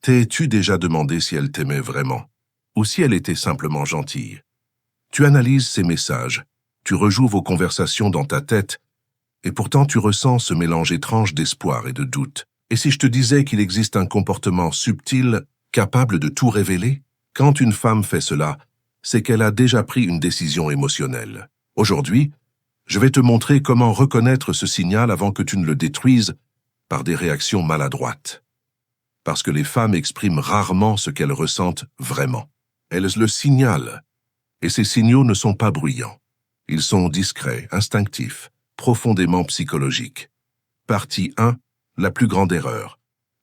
T'es-tu déjà demandé si elle t'aimait vraiment, ou si elle était simplement gentille? Tu analyses ses messages, tu rejoues vos conversations dans ta tête, et pourtant tu ressens ce mélange étrange d'espoir et de doute. Et si je te disais qu'il existe un comportement subtil, capable de tout révéler? Quand une femme fait cela, c'est qu'elle a déjà pris une décision émotionnelle. Aujourd'hui, je vais te montrer comment reconnaître ce signal avant que tu ne le détruises par des réactions maladroites. Parce que les femmes expriment rarement ce qu'elles ressentent vraiment. Elles le signalent, et ces signaux ne sont pas bruyants. Ils sont discrets, instinctifs, profondément psychologiques. Partie 1. La plus grande erreur.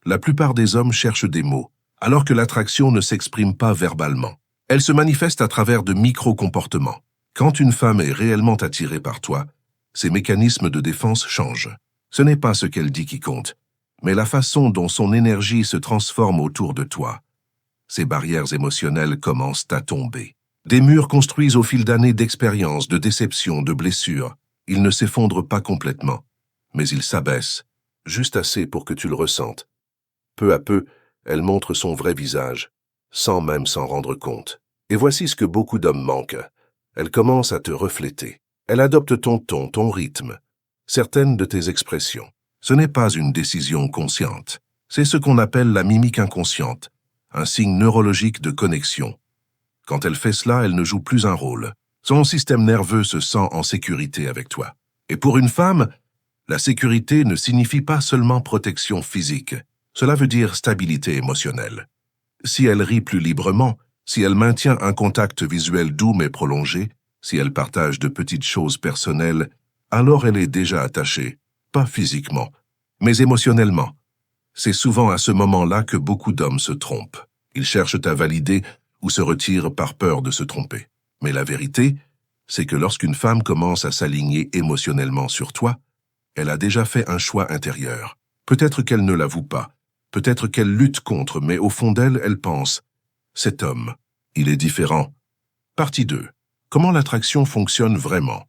La plupart des hommes cherchent des mots, alors que l'attraction ne s'exprime pas verbalement. Elle se manifeste à travers de micro-comportements. Quand une femme est réellement attirée par toi, ses mécanismes de défense changent. Ce n'est pas ce qu'elle dit qui compte, mais la façon dont son énergie se transforme autour de toi. Ses barrières émotionnelles commencent à tomber. Des murs construits au fil d'années d'expérience, de déception, de blessures. Ils ne s'effondrent pas complètement, mais ils s'abaissent, juste assez pour que tu le ressentes. Peu à peu, elle montre son vrai visage, sans même s'en rendre compte. Et voici ce que beaucoup d'hommes manquent. Elle commence à te refléter. Elle adopte ton ton, ton rythme, certaines de tes expressions. Ce n'est pas une décision consciente. C'est ce qu'on appelle la mimique inconsciente, un signe neurologique de connexion. Quand elle fait cela, elle ne joue plus un rôle. Son système nerveux se sent en sécurité avec toi. Et pour une femme, la sécurité ne signifie pas seulement protection physique. Cela veut dire stabilité émotionnelle. Si elle rit plus librement, si elle maintient un contact visuel doux mais prolongé, si elle partage de petites choses personnelles, alors elle est déjà attachée, pas physiquement, mais émotionnellement. C'est souvent à ce moment-là que beaucoup d'hommes se trompent. Ils cherchent à valider ou se retirent par peur de se tromper. Mais la vérité, c'est que lorsqu'une femme commence à s'aligner émotionnellement sur toi, elle a déjà fait un choix intérieur. Peut-être qu'elle ne l'avoue pas, peut-être qu'elle lutte contre, mais au fond d'elle, elle pense « cet homme, il est différent ». Partie 2. Comment l'attraction fonctionne vraiment?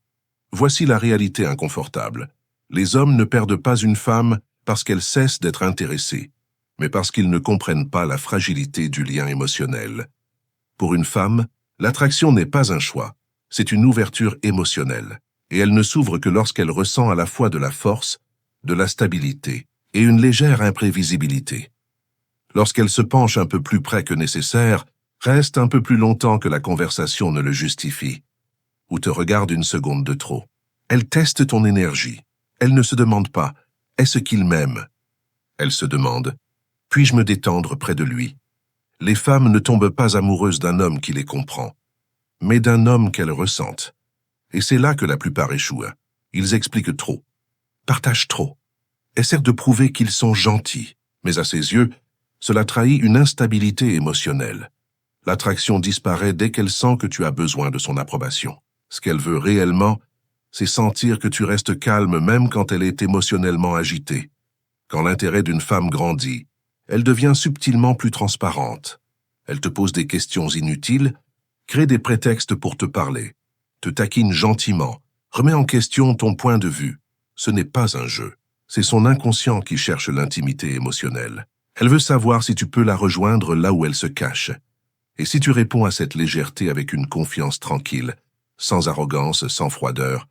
Voici la réalité inconfortable. Les hommes ne perdent pas une femme parce qu'elle cesse d'être intéressée, mais parce qu'ils ne comprennent pas la fragilité du lien émotionnel. Pour une femme, l'attraction n'est pas un choix, c'est une ouverture émotionnelle, et elle ne s'ouvre que lorsqu'elle ressent à la fois de la force, de la stabilité et une légère imprévisibilité. Lorsqu'elle se penche un peu plus près que nécessaire, reste un peu plus longtemps que la conversation ne le justifie, ou te regarde une seconde de trop. Elle teste ton énergie. Elle ne se demande pas « est-ce qu'il m'aime ?» Elle se demande « puis-je me détendre près de lui ?» Les femmes ne tombent pas amoureuses d'un homme qui les comprend, mais d'un homme qu'elles ressentent. Et c'est là que la plupart échouent. Ils expliquent trop, partagent trop, essaient de prouver qu'ils sont gentils, mais à ses yeux, cela trahit une instabilité émotionnelle. L'attraction disparaît dès qu'elle sent que tu as besoin de son approbation. Ce qu'elle veut réellement, c'est sentir que tu restes calme même quand elle est émotionnellement agitée. Quand l'intérêt d'une femme grandit, elle devient subtilement plus transparente. Elle te pose des questions inutiles, crée des prétextes pour te parler, te taquine gentiment, remet en question ton point de vue. Ce n'est pas un jeu. C'est son inconscient qui cherche l'intimité émotionnelle. Elle veut savoir si tu peux la rejoindre là où elle se cache. Et si tu réponds à cette légèreté avec une confiance tranquille, sans arrogance, sans froideur,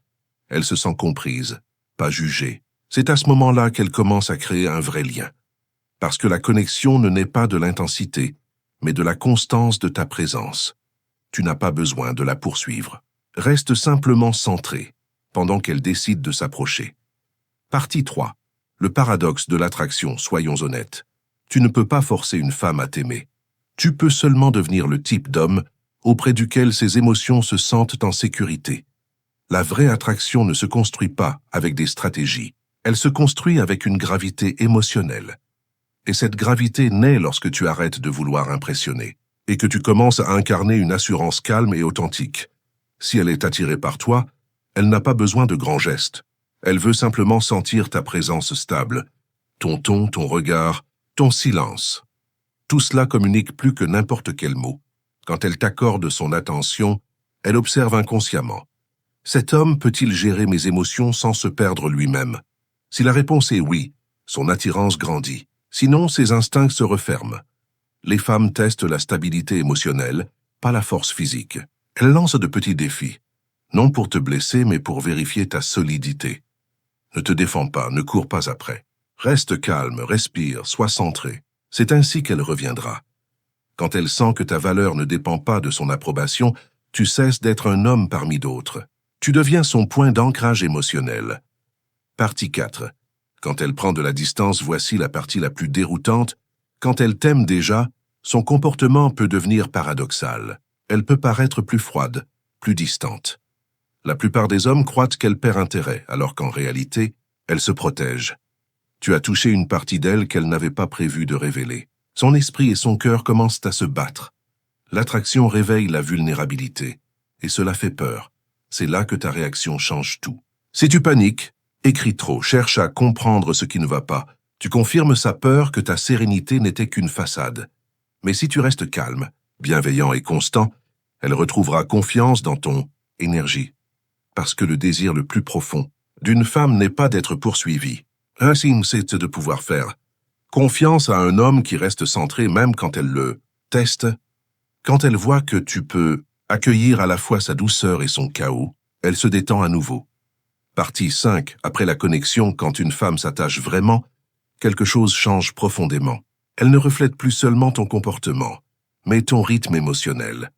elle se sent comprise, pas jugée. C'est à ce moment-là qu'elle commence à créer un vrai lien. Parce que la connexion ne naît pas de l'intensité, mais de la constance de ta présence. Tu n'as pas besoin de la poursuivre. Reste simplement centré, pendant qu'elle décide de s'approcher. Partie 3. Le paradoxe de l'attraction, soyons honnêtes. Tu ne peux pas forcer une femme à t'aimer. Tu peux seulement devenir le type d'homme auprès duquel ses émotions se sentent en sécurité. La vraie attraction ne se construit pas avec des stratégies. Elle se construit avec une gravité émotionnelle. Et cette gravité naît lorsque tu arrêtes de vouloir impressionner et que tu commences à incarner une assurance calme et authentique. Si elle est attirée par toi, elle n'a pas besoin de grands gestes. Elle veut simplement sentir ta présence stable, ton ton, ton regard, ton silence. Tout cela communique plus que n'importe quel mot. Quand elle t'accorde son attention, elle observe inconsciemment. Cet homme peut-il gérer mes émotions sans se perdre lui-même? Si la réponse est oui, son attirance grandit. Sinon, ses instincts se referment. Les femmes testent la stabilité émotionnelle, pas la force physique. Elles lancent de petits défis, non pour te blesser, mais pour vérifier ta solidité. Ne te défends pas, ne cours pas après. Reste calme, respire, sois centré. C'est ainsi qu'elle reviendra. Quand elle sent que ta valeur ne dépend pas de son approbation, tu cesses d'être un homme parmi d'autres. Tu deviens son point d'ancrage émotionnel. Partie 4. Quand elle prend de la distance, voici la partie la plus déroutante. Quand elle t'aime déjà, son comportement peut devenir paradoxal. Elle peut paraître plus froide, plus distante. La plupart des hommes croient qu'elle perd intérêt, alors qu'en réalité, elle se protège. Tu as touché une partie d'elle qu'elle n'avait pas prévu de révéler. Son esprit et son cœur commencent à se battre. L'attraction réveille la vulnérabilité, et cela fait peur. C'est là que ta réaction change tout. Si tu paniques, écris trop, cherche à comprendre ce qui ne va pas, tu confirmes sa peur que ta sérénité n'était qu'une façade. Mais si tu restes calme, bienveillant et constant, elle retrouvera confiance dans ton énergie. Parce que le désir le plus profond d'une femme n'est pas d'être poursuivie. C'est de pouvoir faire confiance à un homme qui reste centré même quand elle le teste. Quand elle voit que tu peux accueillir à la fois sa douceur et son chaos, elle se détend à nouveau. Partie 5. Après la connexion, quand une femme s'attache vraiment, quelque chose change profondément. Elle ne reflète plus seulement ton comportement, mais ton rythme émotionnel.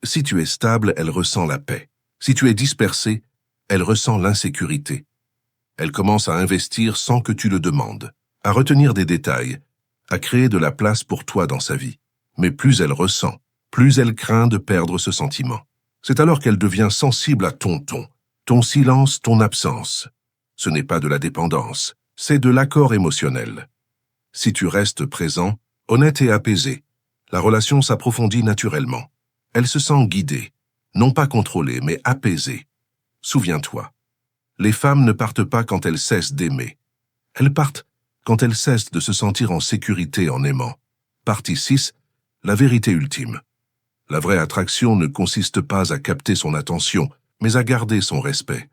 Si tu es stable, elle ressent la paix. Si tu es dispersé, elle ressent l'insécurité. Elle commence à investir sans que tu le demandes, à retenir des détails, à créer de la place pour toi dans sa vie. Mais plus elle ressent, plus elle craint de perdre ce sentiment. C'est alors qu'elle devient sensible à ton ton, ton silence, ton absence. Ce n'est pas de la dépendance, c'est de l'accord émotionnel. Si tu restes présent, honnête et apaisé, la relation s'approfondit naturellement. Elle se sent guidée, non pas contrôlée, mais apaisée. Souviens-toi, les femmes ne partent pas quand elles cessent d'aimer. Elles partent quand elles cessent de se sentir en sécurité en aimant. Partie 6. La vérité ultime. La vraie attraction ne consiste pas à capter son attention, mais à garder son respect.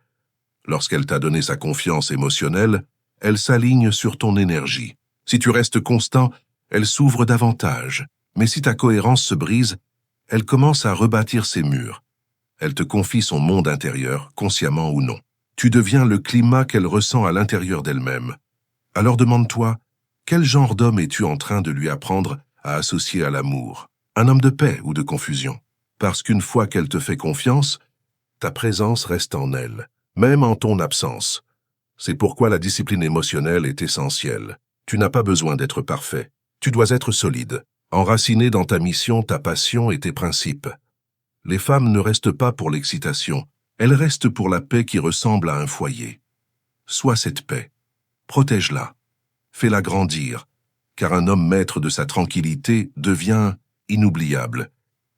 Lorsqu'elle t'a donné sa confiance émotionnelle, elle s'aligne sur ton énergie. Si tu restes constant, elle s'ouvre davantage. Mais si ta cohérence se brise, elle commence à rebâtir ses murs. Elle te confie son monde intérieur, consciemment ou non. Tu deviens le climat qu'elle ressent à l'intérieur d'elle-même. Alors demande-toi, quel genre d'homme es-tu en train de lui apprendre à associer à l'amour? Un homme de paix ou de confusion? Parce qu'une fois qu'elle te fait confiance, ta présence reste en elle, même en ton absence. C'est pourquoi la discipline émotionnelle est essentielle. Tu n'as pas besoin d'être parfait. Tu dois être solide, enraciné dans ta mission, ta passion et tes principes. Les femmes ne restent pas pour l'excitation, elles restent pour la paix qui ressemble à un foyer. Sois cette paix. Protège-la. Fais-la grandir, car un homme maître de sa tranquillité devient inoubliable.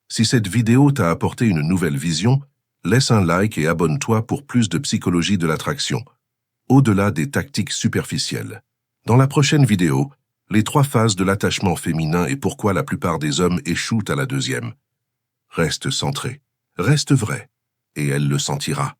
Si cette vidéo t'a apporté une nouvelle vision, laisse un like et abonne-toi pour plus de psychologie de l'attraction, au-delà des tactiques superficielles. Dans la prochaine vidéo, les 3 phases de l'attachement féminin et pourquoi la plupart des hommes échouent à la deuxième. Reste centré, reste vrai, et elle le sentira.